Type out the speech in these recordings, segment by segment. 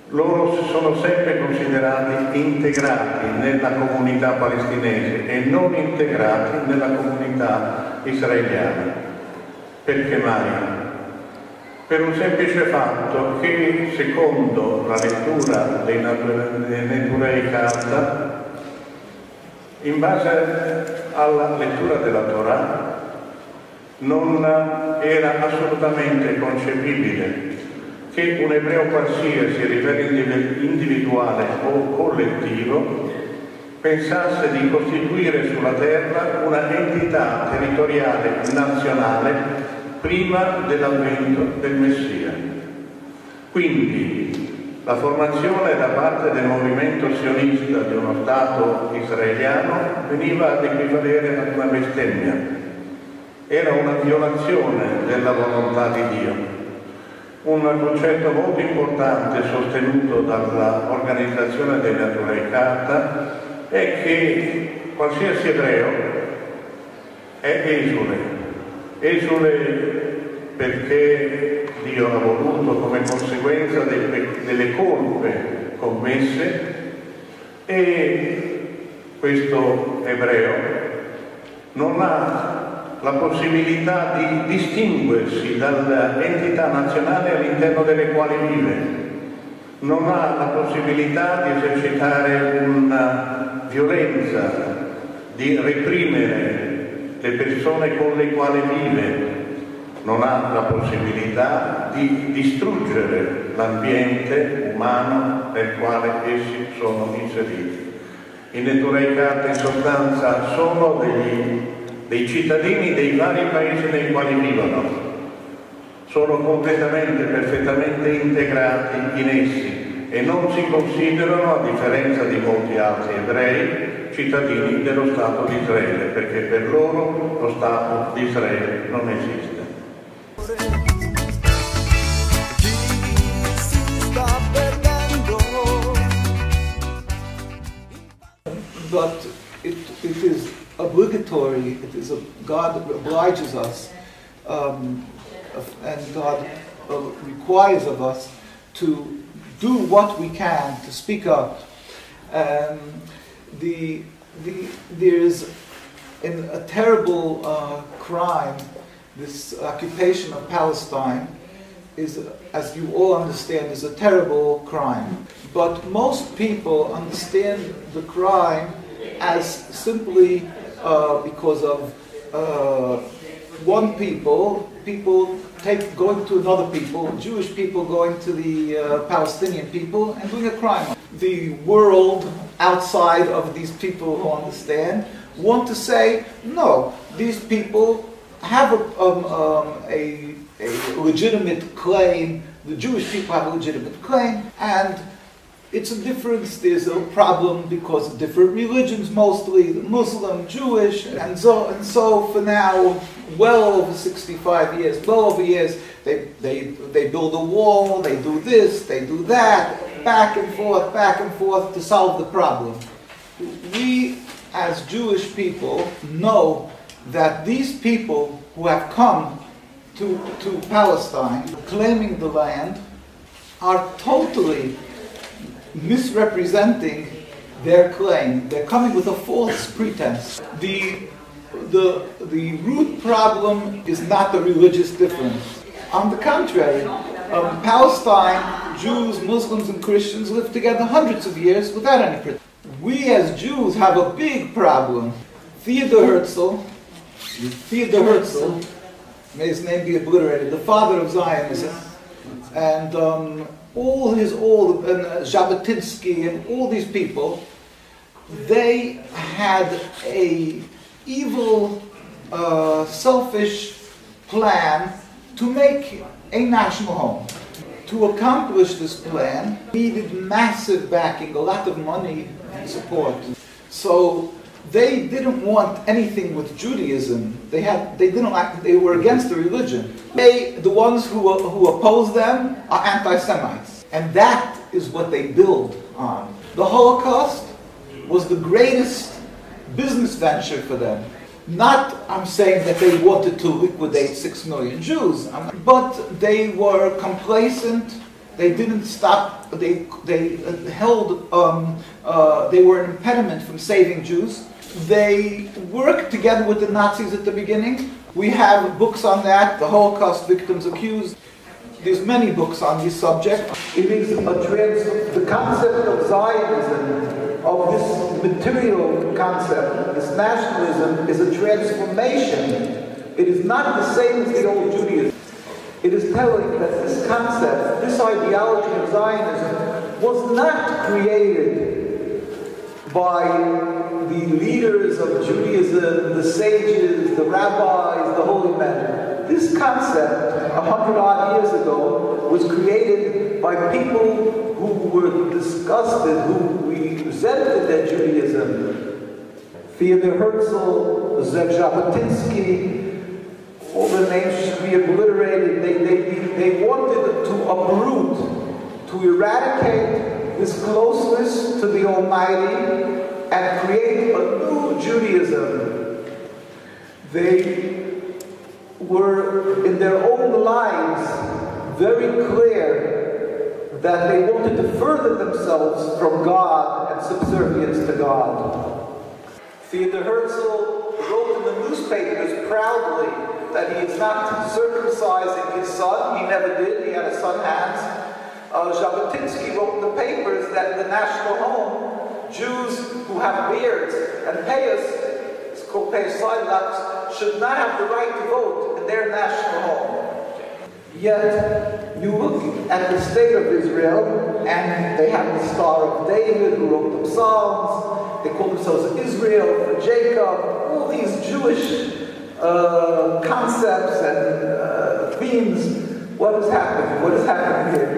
Loro si sono sempre considerati integrati nella comunità palestinese e non integrati nella comunità israeliana. Perché mai? Per un semplice fatto che, secondo la lettura dei Neturei Karta, in base alla lettura della Torah, non era assolutamente concepibile che un ebreo qualsiasi, a livello individuale o collettivo, pensasse di costituire sulla terra una entità territoriale nazionale prima dell'avvento del Messia. Quindi la formazione da parte del movimento sionista di uno Stato israeliano veniva ad equivalere ad una bestemmia. Era una violazione della volontà di Dio. Un concetto molto importante sostenuto dall'organizzazione dei Neturei Karta è che qualsiasi ebreo è esule perché Dio ha voluto come conseguenza delle colpe commesse, e questo ebreo non ha la possibilità di distinguersi dall'entità nazionale all'interno delle quali vive, non ha la possibilità di esercitare una violenza, di reprimere le persone con le quali vive, non ha la possibilità di distruggere l'ambiente umano nel quale essi sono inseriti. I Neturei Karta in sostanza sono dei cittadini dei vari paesi nei quali vivono, sono completamente, perfettamente integrati in essi e non si considerano, a differenza di molti altri ebrei, cittadini dello Stato di Israele, perché per loro lo Stato di Israele non esiste. But it is obligatory, God obliges us, and God requires of us to do what we can to speak up. There is a terrible crime. This occupation of Palestine is, as you all understand, is a terrible crime. But most people understand the crime as simply because of one people going to another people, Jewish people going to the Palestinian people and doing a crime. The world outside of these people who understand want to say, no, these people have a legitimate claim, the Jewish people have a legitimate claim, and it's a difference, there's a problem because of different religions, mostly Muslim, Jewish, and so for now, well over 65 years, well over years, they build a wall, they do this, they do that, back and forth to solve the problem. We, as Jewish people, know that these people who have come to Palestine, claiming the land, are totally misrepresenting their claim. They're coming with a false pretense. The root problem is not the religious difference. On the contrary, Palestine, Jews, Muslims, and Christians live together hundreds of years without any pretense. We as Jews have a big problem. Theodor Herzl, may his name be obliterated, the father of Zionism, and Jabotinsky and all these people, they had a evil, selfish plan to make a national home. To accomplish this plan, needed massive backing, a lot of money and support. So they didn't want anything with Judaism. They were against the religion. The ones who oppose them are anti-Semites. And that is what they build on. The Holocaust was the greatest business venture for them. Not, I'm saying that they wanted to liquidate 6 million Jews, but they were complacent They didn't stop, they held, they were an impediment from saving Jews. They worked together with the Nazis at the beginning. We have books on that, the Holocaust Victims Accused. There's many books on this subject. It is the concept of Zionism, of this material concept, this nationalism, is a transformation. It is not the same as the old Judaism. It is telling that this concept, this ideology of Zionism, was not created by the leaders of Judaism, the sages, the rabbis, the holy men. This concept, 100-odd years ago, was created by people who were disgusted, who resented their Judaism. Theodor Herzl, Zev Jabotinsky, all the names should be obliterated. They wanted to uproot, to eradicate this closeness to the Almighty and create a new Judaism. They were, in their own lives, very clear that they wanted to further themselves from God and subservience to God. Theodor Herzl wrote in the newspapers proudly that he is not circumcising his son. He never did. He had a son hands. Jabotinsky wrote in the papers that in the national home, Jews who have beards and payas, it's called payas sidlocks, should not have the right to vote in their national home. Yet, you look at the state of Israel, and they have the Star of David who wrote the Psalms. They call themselves Israel for Jacob. All these Jewish concepts and themes. What is happening? What is happening here?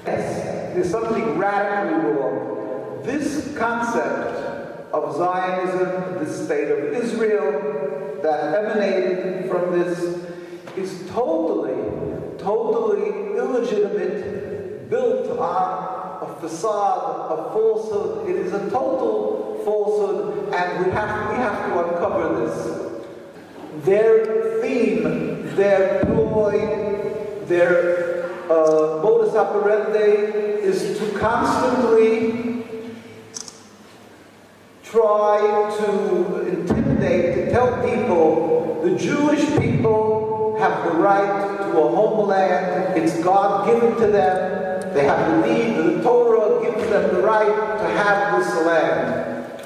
Yes, there's something radically wrong. This concept of Zionism, the state of Israel that emanated from this, is totally illegitimate, built on a facade of falsehood. It is a total falsehood, and we have to uncover this. Their theme, their ploy, their modus operandi is to constantly try to intimidate, to tell people the Jewish people have the right to a homeland. It's God given to them. They have the need. The Torah gives them the right to have this land.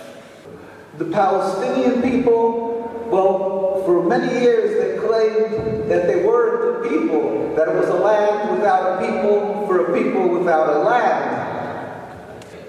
The Palestinian people, well, for many years they claimed that they weren't the people, that it was a land without a people for a people without a land.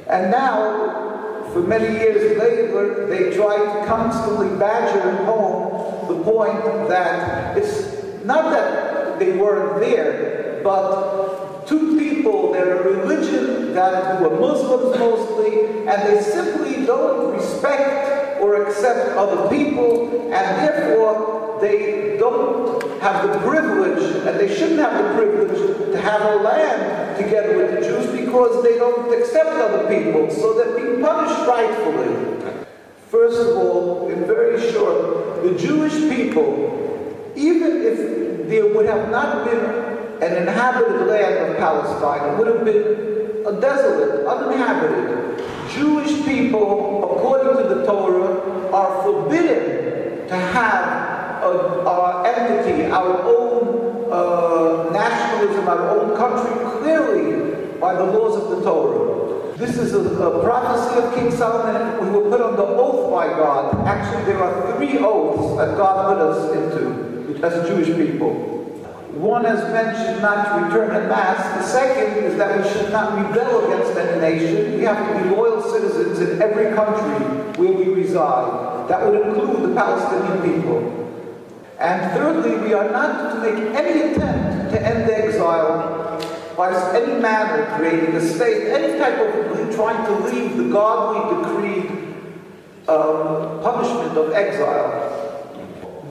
And now, for many years later, they try to constantly badger home the point that it's not that they weren't there, but two people, they're a religion that were Muslims mostly, and they simply don't respect or accept other people, and therefore they don't have the privilege, and they shouldn't have the privilege to have a land together with the Jews because they don't accept other people, so they're being punished rightfully. First of all, in very short, the Jewish people, even if there would have not been an inhabited land of Palestine, it would have been a desolate, uninhabited. Jewish people, according to the Torah, are forbidden to have our entity, our own nationalism, our own country, clearly by the laws of the Torah. This is a prophecy of King Solomon. We were put under oath by God. Actually, there are 3 oaths that God put us into as Jewish people. One, as mentioned, not to return en masse. The second is that we should not rebel against any nation. We have to be loyal citizens in every country where we reside. That would include the Palestinian people. And thirdly, we are not to make any attempt to end exile by any manner, creating a state, any type of trying to leave the godly decreed punishment of exile.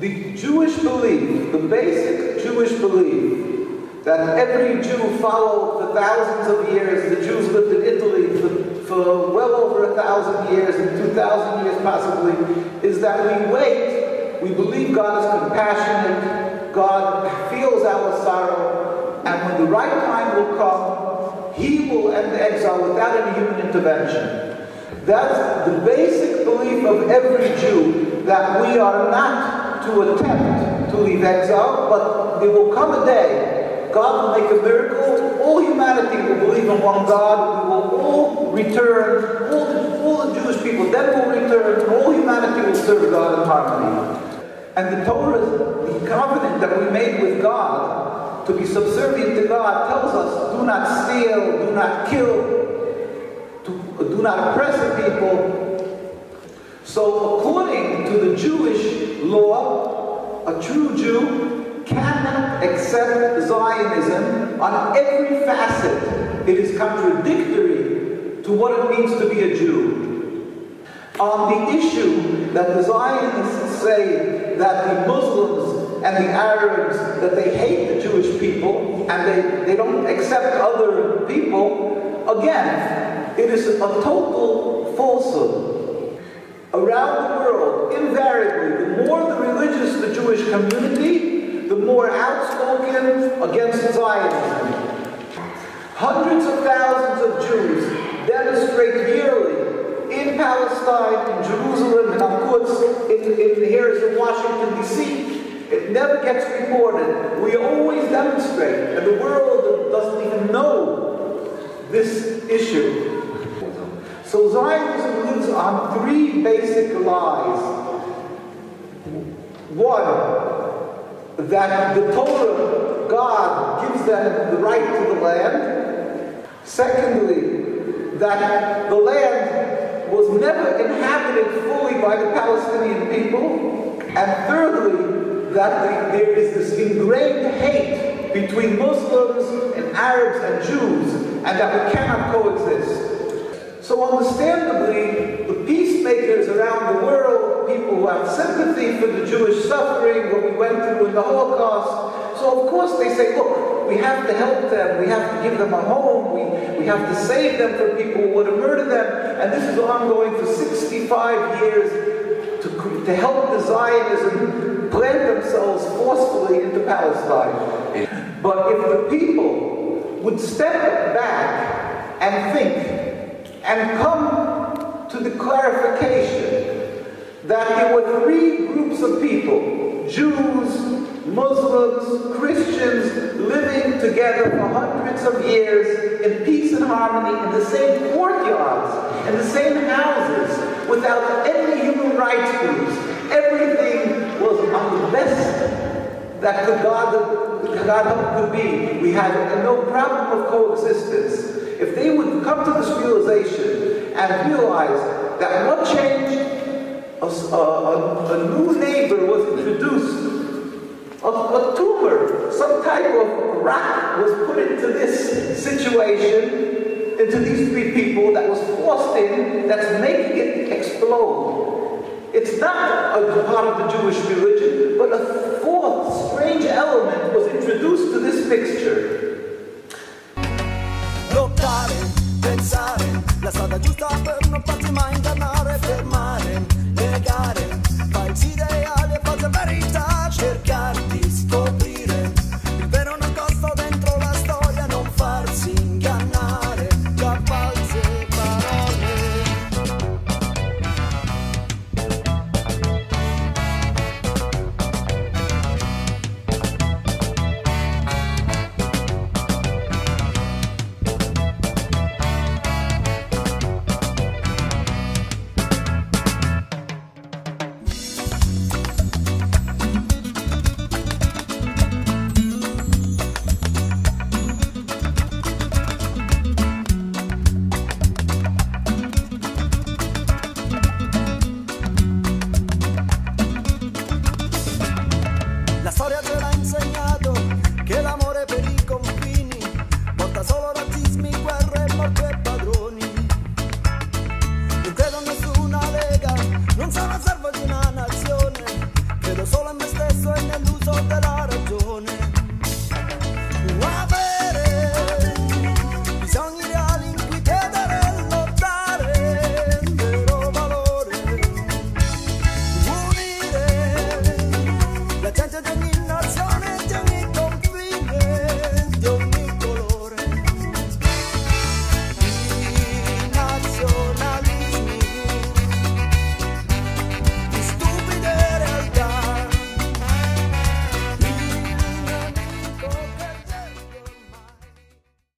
The Jewish belief, the basic Jewish belief, that every Jew followed for thousands of years, the Jews lived in Italy for well over 1,000 years, and 2,000 years possibly, is that we wait, we believe God is compassionate, God feels our sorrow, and when the right time will come, he will end the exile without any human intervention. That's the basic belief of every Jew, that we are not to attempt to leave exile, but there will come a day, God will make a miracle, all humanity will believe in one God, we will all return, all the Jewish people then will return, and all humanity will serve God in harmony. And the Torah, the covenant that we made with God, to be subservient to God, tells us, do not steal, do not kill, do not oppress the people. So according to the Jewish law, a true Jew cannot accept Zionism on every facet. It is contradictory to what it means to be a Jew. On the issue that the Zionists say that the Muslims and the Arabs, that they hate the Jewish people and they don't accept other people, again, it is a total falsehood. Around the world, invariably, the more the religious the Jewish community, the more outspoken against Zionism. Hundreds of thousands of Jews demonstrate yearly in Palestine, in Jerusalem, in Al-Quds, here in Washington, D.C. It never gets reported. We always demonstrate, and the world doesn't even know this issue. So Zionism lives on three basic lies. One, that the Torah, God, gives them the right to the land. Secondly, that the land was never inhabited fully by the Palestinian people. And thirdly, that there is this ingrained hate between Muslims and Arabs and Jews, and that we cannot coexist. So understandably, the peacemakers around the world, people who have sympathy for the Jewish suffering, what we went through in the Holocaust, so of course they say, look, we have to help them, we have to give them a home, we have to save them from people who want to murder them, and this is ongoing for 65 years to help the Zionism plant themselves forcefully into Palestine. But if the people would step back and think, and come to the clarification that there were three groups of people, Jews, Muslims, Christians, living together for hundreds of years in peace and harmony in the same courtyards, in the same houses, without any human rights groups. Everything was on the best that God could be. We had no problem of coexistence. If they would come to this realization and realize that what changed, a new neighbor was introduced, a tumor, some type of rock was put into this situation, into these three people that was forced in, that's making it explode. It's not a part of the Jewish religion, but a fourth strange element was introduced to this picture. Lottare, pensare, la strada giusta per non farti mai ingannare, fermare, negare, falsi ideali.